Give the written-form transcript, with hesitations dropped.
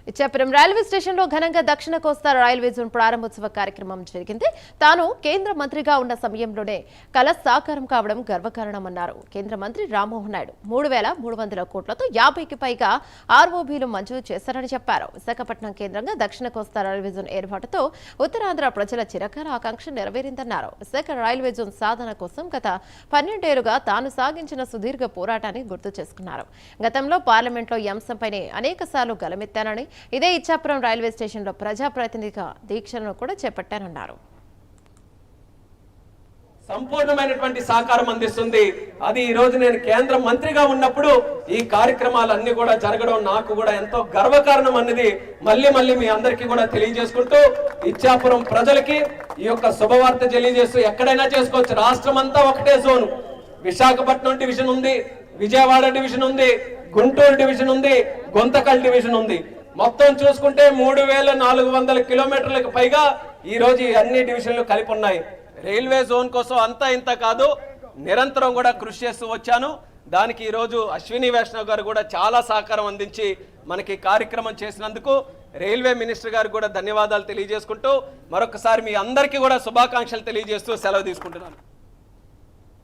Ichchapuram railway స్టేషన్లో ఘనంగా దక్షిణ కోస్తా రైల్వే జోన్ ప్రారంభోత్సవ కార్యక్రమం జరిగింది. తాను కేంద్ర మంత్రిగా ఉన్న సమయంలోనే కల సాకారం కావడం గర్వకారణమన్నారు. కేంద్ర మంత్రి రామ్మోహన్ నాయుడు 3,300 కోట్లతో 50కి పైగా ఆర్ఓబీలు మంజూరు చేశారని చెప్పారు. విశాఖపట్నం కేంద్రంగా దక్షిణ కోస్తా రైల్వే జోన్ ఏర్పాటుతో ఉత్తరాంధ్ర ప్రజల చిరకాల ఆకాంక్ష నెరవేరిందన్నారు. విశాఖ రైల్వే జోన్ సాధన కోసం గత 12 ఏళ్లుగా తాను సాగించిన సుదీర్ఘ పోరాటాన్ని గుర్తు చేసుకున్నారు. గతంలో పార్లమెంట్లో ఈ అంశంపైనే అనేకసార్లు గలమెత్తానని, ఇదే ఇచ్చాపురం రైల్వే స్టేషన్లో ప్రజాప్రతినిధిగా దీక్షలను కూడా చేపట్టానన్నారు. సంపూర్ణమైనటువంటి సహకారం అందిస్తుంది. అది ఈ రోజు నేను కేంద్ర మంత్రిగా ఉన్నప్పుడు ఈ కార్యక్రమాలన్నీ కూడా జరగడం నాకు కూడా ఎంతో గర్వకారణం అన్నది మళ్ళీ మీ అందరికీ కూడా తెలియజేసుకుంటూ, ఇచ్చాపురం ప్రజలకి ఈ యొక్క శుభవార్త తెలియజేస్తూ ఎక్కడైనా చేసుకోవచ్చు. రాష్ట్రం అంతా ఒకటే జోను. విశాఖపట్నం డివిజన్ ఉంది, విజయవాడ డివిజన్ ఉంది, గుంటూరు డివిజన్ ఉంది, గుంతకల్ డివిజన్ ఉంది. మొత్తం చూసుకుంటే 3,400 కిలోమీటర్లకు పైగా ఈ రోజు అన్ని డివిజన్లు కలిపి ఉన్నాయి. రైల్వే జోన్ కోసం అంతా ఇంత కాదు, నిరంతరం కూడా కృషి చేస్తూ వచ్చాను. దానికి ఈరోజు అశ్విని వైష్ణవ్ గారు కూడా చాలా సహకారం అందించి మనకి కార్యక్రమం చేసినందుకు రైల్వే మినిస్టర్ గారు కూడా ధన్యవాదాలు తెలియజేసుకుంటూ, మరొకసారి మీ అందరికీ కూడా శుభాకాంక్షలు తెలియజేస్తూ సెలవు తీసుకుంటున్నాను.